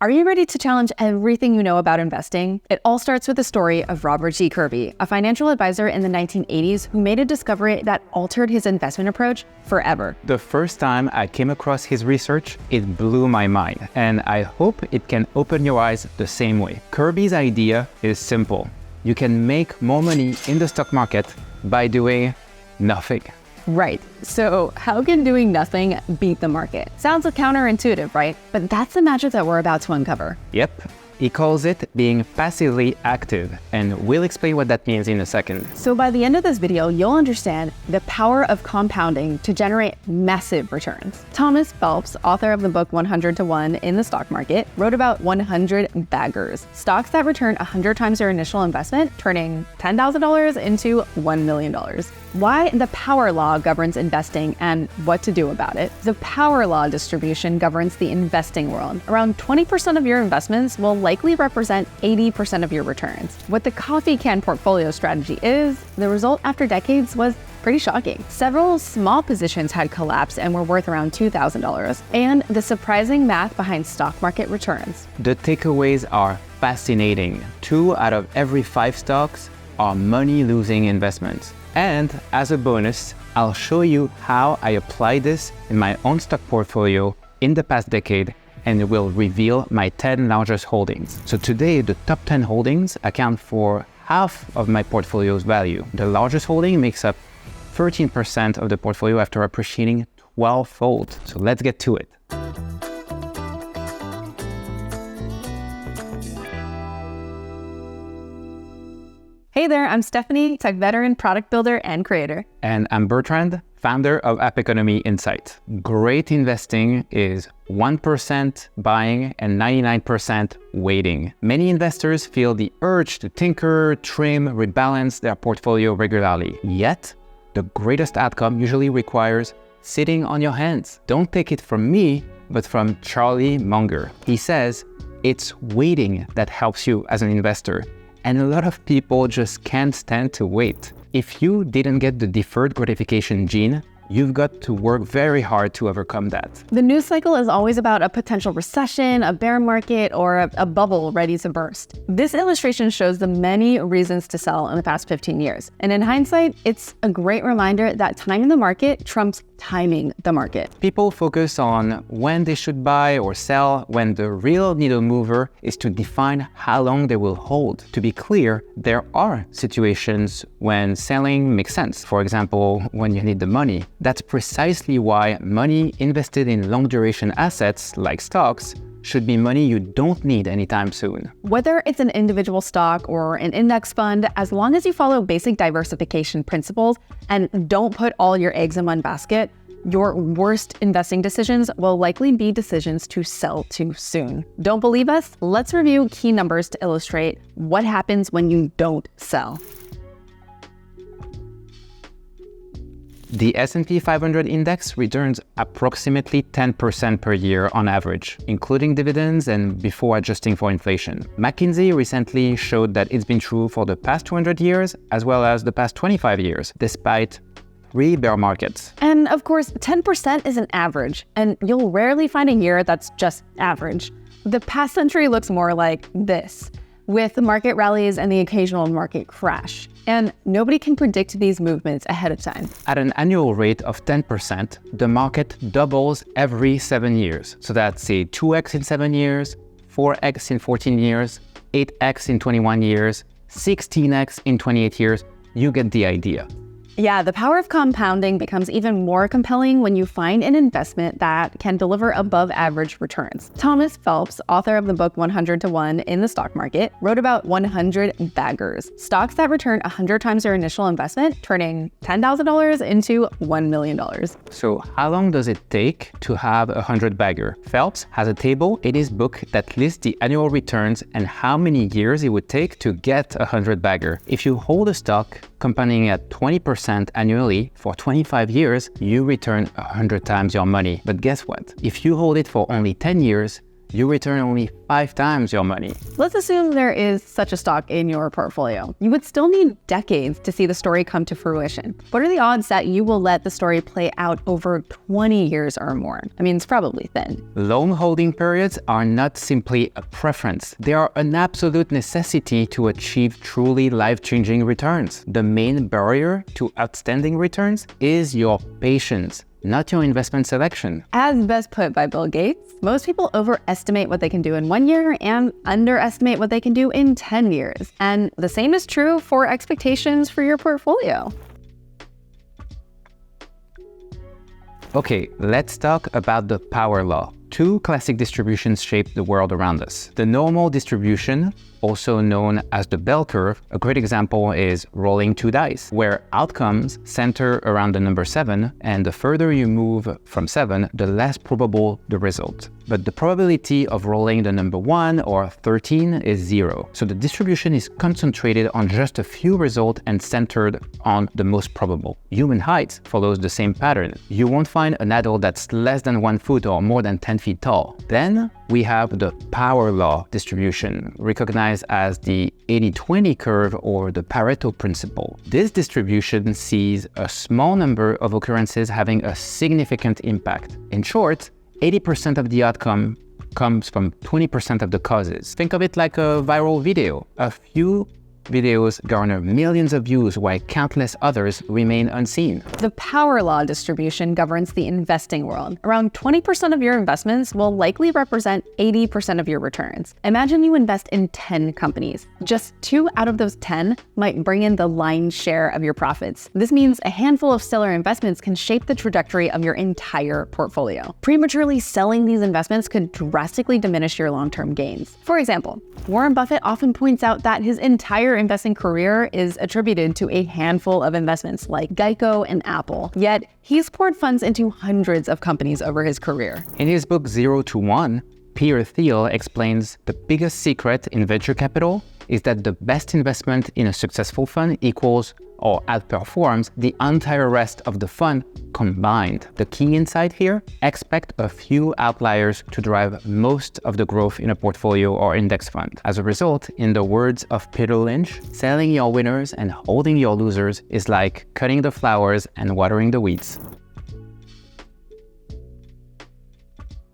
Are you ready to challenge everything you know about investing? It all starts with the story of Robert G. Kirby, a financial advisor in the 1980s who made a discovery that altered his investment approach forever. The first time I came across his research, it blew my mind, and I hope it can open your eyes the same way. Kirby's idea is simple. You can make more money in the stock market by doing nothing. Right. So how can doing nothing beat the market? Sounds counterintuitive, right? But that's the magic that we're about to uncover. Yep. He calls it being passively active, and we'll explain what that means in a second. So by the end of this video, you'll understand the power of compounding to generate massive returns. Thomas Phelps, author of the book 100 to 1 in the stock market, wrote about 100 baggers, stocks that return 100 times their initial investment, turning $10,000 into $1 million. Why the power law governs investing and what to do about it. The power law distribution governs the investing world. Around 20% of your investments will likely represent 80% of your returns. What the coffee can portfolio strategy is, the result after decades was pretty shocking. Several small positions had collapsed and were worth around $2,000, and the surprising math behind stock market returns. The takeaways are fascinating. 2 out of every 5 stocks are money-losing investments. And as a bonus, I'll show you how I apply this in my own stock portfolio in the past decade, and it will reveal my 10 largest holdings. So today, the top 10 holdings account for half of my portfolio's value. The largest holding makes up 13% of the portfolio after appreciating 12-fold. So let's get to it. Hey there, I'm Stephanie, tech veteran, product builder, and creator. And I'm Bertrand, founder of App Economy Insight. Great investing is 1% buying and 99% waiting. Many investors feel the urge to tinker, trim, rebalance their portfolio regularly. Yet, the greatest outcome usually requires sitting on your hands. Don't take it from me, but from Charlie Munger. He says, it's waiting that helps you as an investor. And a lot of people just can't stand to wait. If you didn't get the deferred gratification gene, you've got to work very hard to overcome that. The news cycle is always about a potential recession, a bear market, or a bubble ready to burst. This illustration shows the many reasons to sell in the past 15 years. And in hindsight, it's a great reminder that timing the market trumps timing the market. People focus on when they should buy or sell, when the real needle mover is to define how long they will hold. To be clear, there are situations when selling makes sense. For example, when you need the money. That's precisely why money invested in long-duration assets like stocks should be money you don't need anytime soon. Whether it's an individual stock or an index fund, as long as you follow basic diversification principles and don't put all your eggs in one basket, your worst investing decisions will likely be decisions to sell too soon. Don't believe us? Let's review key numbers to illustrate what happens when you don't sell. The S&P 500 index returns approximately 10% per year on average, including dividends and before adjusting for inflation. McKinsey recently showed that it's been true for the past 200 years as well as the past 25 years, despite 3 bear markets. And of course, 10% is an average, and you'll rarely find a year that's just average. The past century looks more like this, with market rallies and the occasional market crash. And nobody can predict these movements ahead of time. At an annual rate of 10%, the market doubles every 7 years. So that's a 2x in 7 years, 4x in 14 years, 8x in 21 years, 16x in 28 years. You get the idea. Yeah, the power of compounding becomes even more compelling when you find an investment that can deliver above average returns. Thomas Phelps, author of the book 100 to 1 in the stock market, wrote about 100 baggers, stocks that return 100 times their initial investment, turning $10,000 into $1 million. So how long does it take to have a 100 bagger? Phelps has a table in his book that lists the annual returns and how many years it would take to get a 100 bagger. If you hold a stock compounding at 20% annually for 25 years, you return 100 times your money. But guess what? If you hold it for only 10 years, you return only 5 times your money. Let's assume there is such a stock in your portfolio. You would still need decades to see the story come to fruition. What are the odds that you will let the story play out over 20 years or more? I mean, it's probably thin. Long holding periods are not simply a preference. They are an absolute necessity to achieve truly life-changing returns. The main barrier to outstanding returns is your patience, not your investment selection. As best put by Bill Gates, most people overestimate what they can do in 1 year and underestimate what they can do in 10 years. And the same is true for expectations for your portfolio. Okay, let's talk about the power law. 2 classic distributions shape the world around us. The normal distribution, also known as the bell curve, a great example is rolling 2 dice, where outcomes center around the number 7, and the further you move from 7, the less probable the result. But the probability of rolling the number 1 or 13 is 0. So the distribution is concentrated on just a few results and centered on the most probable. Human height follows the same pattern. You won't find an adult that's less than 1 foot or more than 10 feet tall. Then we have the power law distribution, recognized as the 80-20 curve or the Pareto principle. This distribution sees a small number of occurrences having a significant impact. In short, 80% of the outcome comes from 20% of the causes. Think of it like a viral video. A few videos garner millions of views while countless others remain unseen. The power law distribution governs the investing world. Around 20% of your investments will likely represent 80% of your returns. Imagine you invest in 10 companies. Just 2 out of those 10 might bring in the lion's share of your profits. This means a handful of stellar investments can shape the trajectory of your entire portfolio. Prematurely selling these investments could drastically diminish your long-term gains. For example, Warren Buffett often points out that his entire investing career is attributed to a handful of investments like Geico and Apple, yet he's poured funds into hundreds of companies over his career. In his book 0 to 1, Peter Thiel explains the biggest secret in venture capital is that the best investment in a successful fund equals or outperforms the entire rest of the fund combined. The key insight here, expect a few outliers to drive most of the growth in a portfolio or index fund. As a result, in the words of Peter Lynch, selling your winners and holding your losers is like cutting the flowers and watering the weeds.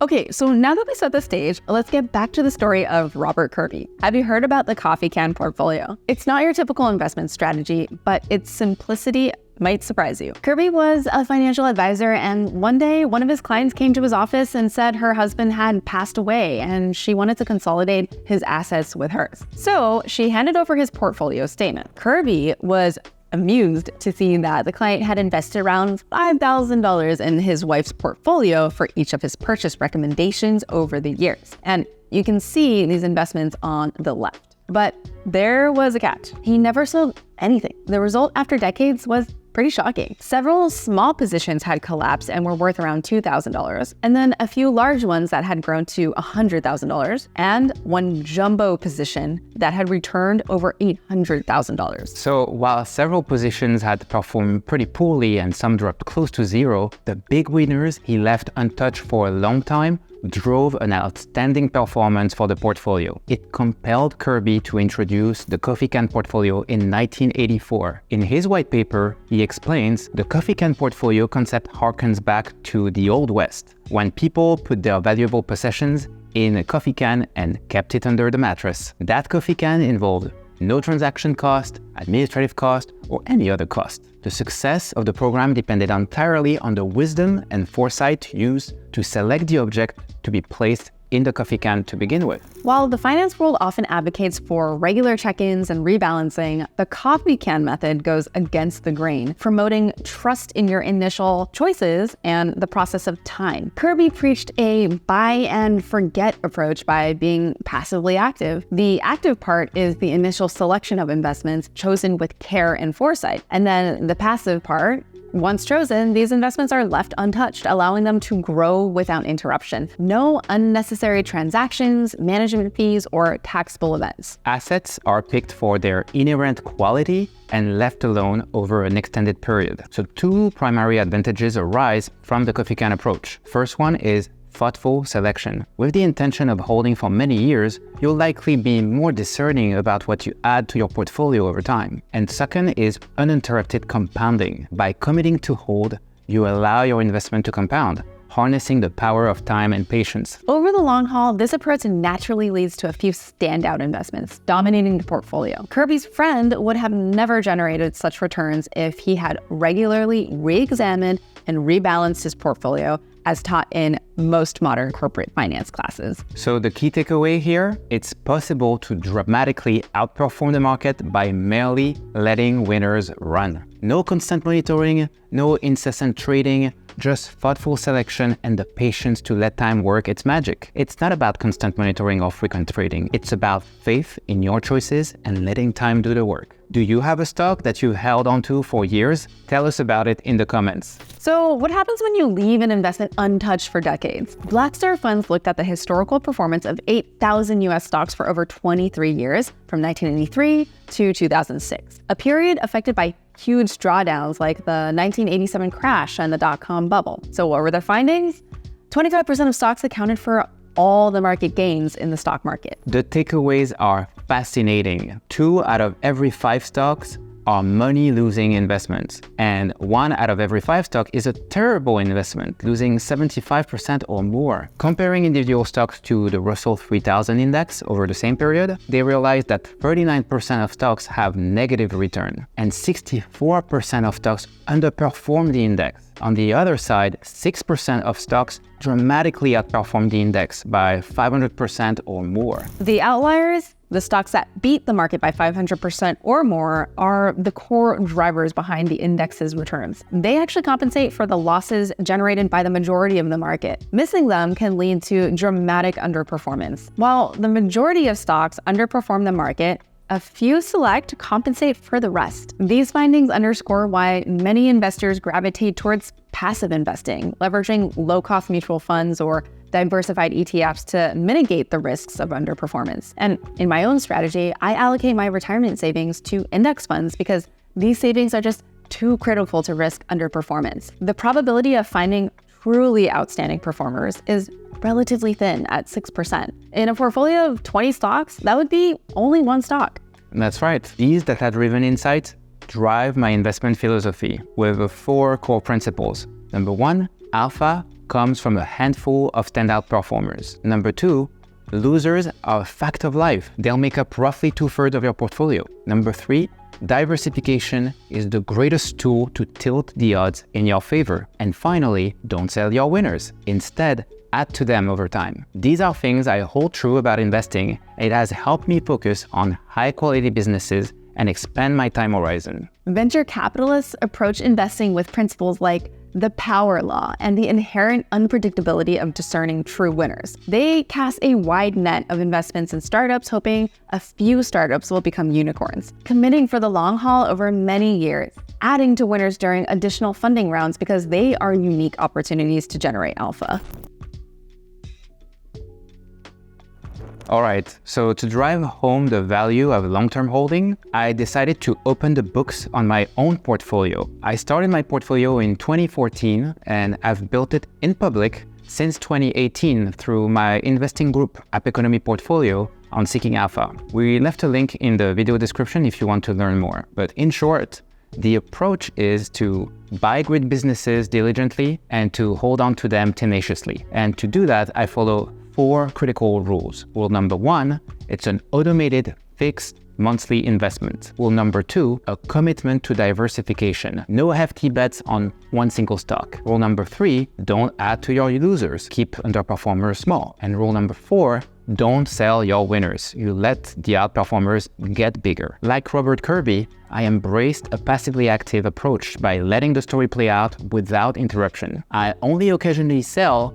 Okay, so now that we set the stage, let's get back to the story of Robert Kirby. Have you heard about the coffee can portfolio? It's not your typical investment strategy, but its simplicity might surprise you. Kirby was a financial advisor, and one day one of his clients came to his office and said her husband had passed away and she wanted to consolidate his assets with hers. So she handed over his portfolio statement. Kirby was amused to see that the client had invested around $5,000 in his wife's portfolio for each of his purchase recommendations over the years. And you can see these investments on the left. But there was a catch. He never sold anything. The result after decades was pretty shocking. Several small positions had collapsed and were worth around $2,000, and then a few large ones that had grown to $100,000, and one jumbo position that had returned over $800,000. So while several positions had performed pretty poorly and some dropped close to zero, the big winners he left untouched for a long time drove an outstanding performance for the portfolio. It compelled Kirby to introduce the coffee can portfolio in 1984. In his white paper, he explains the coffee can portfolio concept harkens back to the Old West, when people put their valuable possessions in a coffee can and kept it under the mattress. That coffee can involved no transaction cost, administrative cost, or any other cost. The success of the program depended entirely on the wisdom and foresight used to select the object to be placed in the coffee can to begin with. While the finance world often advocates for regular check-ins and rebalancing, the coffee can method goes against the grain, promoting trust in your initial choices and the process of time. Kirby preached a buy and forget approach by being passively active. The active part is the initial selection of investments chosen with care and foresight. And then the passive part, once chosen, these investments are left untouched, allowing them to grow without interruption. No unnecessary transactions, management fees, or taxable events. Assets are picked for their inherent quality and left alone over an extended period. So 2 primary advantages arise from the coffee can approach. First one is thoughtful selection. With the intention of holding for many years, you'll likely be more discerning about what you add to your portfolio over time. And second is uninterrupted compounding. By committing to hold, you allow your investment to compound, harnessing the power of time and patience. Over the long haul, this approach naturally leads to a few standout investments dominating the portfolio. Kirby's friend would have never generated such returns if he had regularly re-examined and rebalanced his portfolio as taught in most modern corporate finance classes. So the key takeaway here, it's possible to dramatically outperform the market by merely letting winners run. No constant monitoring, no incessant trading, just thoughtful selection and the patience to let time work its magic. It's not about constant monitoring or frequent trading. It's about faith in your choices and letting time do the work. Do you have a stock that you've held onto for years? Tell us about it in the comments. So what happens when you leave an investment untouched for decades? Blackstar Funds looked at the historical performance of 8,000 US stocks for over 23 years, from 1983 to 2006, a period affected by huge drawdowns like the 1987 crash and the dot-com bubble. So what were their findings? 25% of stocks accounted for all the market gains in the stock market. The takeaways are fascinating. 2 out of every 5 stocks are money-losing investments, and 1 out of every 5 stock is a terrible investment, losing 75% or more. Comparing individual stocks to the Russell 3000 index over the same period, they realized that 39% of stocks have negative return, and 64% of stocks underperform the index. On the other side, 6% of stocks dramatically outperform the index by 500% or more. The outliers, the stocks that beat the market by 500% or more, are the core drivers behind the index's returns. They actually compensate for the losses generated by the majority of the market. Missing them can lead to dramatic underperformance. While the majority of stocks underperform the market, a few select compensate for the rest. These findings underscore why many investors gravitate towards passive investing, leveraging low-cost mutual funds or diversified ETFs to mitigate the risks of underperformance. And in my own strategy, I allocate my retirement savings to index funds because these savings are just too critical to risk underperformance. The probability of finding truly outstanding performers is relatively thin at 6%. In a portfolio of 20 stocks, that would be only 1 stock. That's right. These data-driven insights drive my investment philosophy with 4 core principles. Number 1, alpha comes from a handful of standout performers. Number 2, losers are a fact of life. They'll make up roughly 2/3 of your portfolio. Number 3, diversification is the greatest tool to tilt the odds in your favor. And finally, don't sell your winners. Instead, add to them over time. These are things I hold true about investing. It has helped me focus on high-quality businesses and expand my time horizon. Venture capitalists approach investing with principles like the power law and the inherent unpredictability of discerning true winners. They cast a wide net of investments in startups, hoping a few startups will become unicorns, committing for the long haul over many years, adding to winners during additional funding rounds because they are unique opportunities to generate alpha. All right, so to drive home the value of long-term holding, I decided to open the books on my own portfolio. I started my portfolio in 2014 and I've built it in public since 2018 through my investing group, App Economy Portfolio, on Seeking Alpha. We left a link in the video description if you want to learn more. But in short, the approach is to buy great businesses diligently and to hold on to them tenaciously. And to do that, I follow 4 critical rules. Rule number 1, it's an automated fixed monthly investment. Rule number 2, a commitment to diversification. No hefty bets on one single stock. Rule number 3, don't add to your losers. Keep underperformers small. And rule number 4, don't sell your winners. You let the outperformers get bigger. Like Robert Kirby, I embraced a passively active approach by letting the story play out without interruption. I only occasionally sell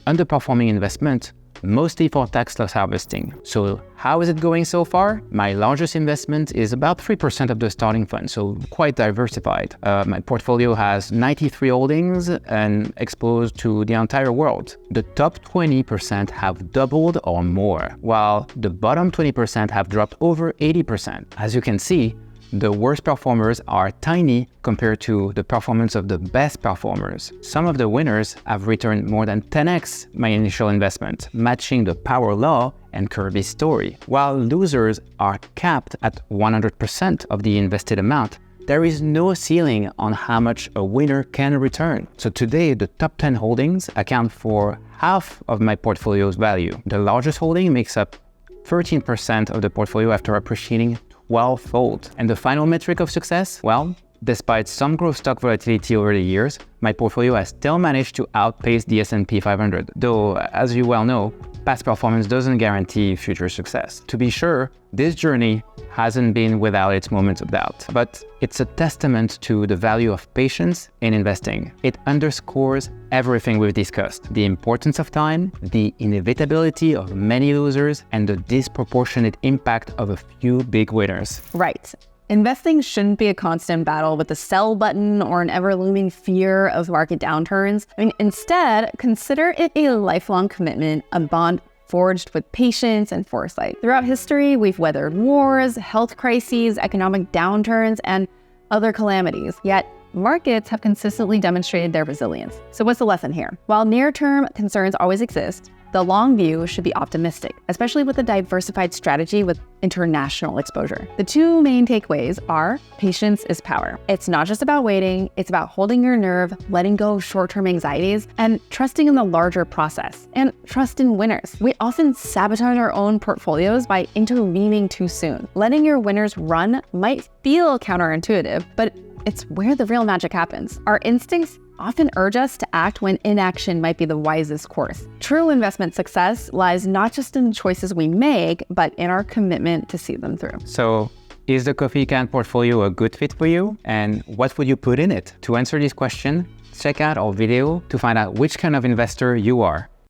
underperforming investment, mostly for tax loss harvesting. So how is it going so far? My largest investment is about 3% of the starting fund, so quite diversified. My portfolio has 93 holdings and exposed to the entire world. The top 20% have doubled or more, while the bottom 20% have dropped over 80%. As you can see, The worst performers are tiny compared to the performance of the best performers. Some of the winners have returned more than 10x my initial investment, matching the power law and Kirby's story. While losers are capped at 100% of the invested amount, there is no ceiling on how much a winner can return. So today, the top 10 holdings account for half of my portfolio's value. The largest holding makes up 13% of the portfolio after appreciating 12-fold. And the final metric of success? Well, despite some growth stock volatility over the years, my portfolio has still managed to outpace the S&P 500. Though, as you well know, past performance doesn't guarantee future success. To be sure, this journey hasn't been without its moments of doubt, but it's a testament to the value of patience in investing. It underscores everything we've discussed: the importance of time, the inevitability of many losers, and the disproportionate impact of a few big winners. Right. Investing shouldn't be a constant battle with the sell button or an ever-looming fear of market downturns. Instead, consider it a lifelong commitment, a bond forged with patience and foresight. Throughout history, we've weathered wars, health crises, economic downturns, and other calamities. Yet, markets have consistently demonstrated their resilience. So what's the lesson here? While near-term concerns always exist, the long view should be optimistic, especially with a diversified strategy with international exposure. The two main takeaways are patience is power. It's not just about waiting, it's about holding your nerve, letting go of short-term anxieties, and trusting in the larger process. And trust in winners. We often sabotage our own portfolios by intervening too soon. Letting your winners run might feel counterintuitive, but it's where the real magic happens. Our instincts often urge us to act when inaction might be the wisest course. True investment success lies not just in the choices we make, but in our commitment to see them through. So, is the coffee can portfolio a good fit for you? And what would you put in it? To answer this question, check out our video to find out which kind of investor you are.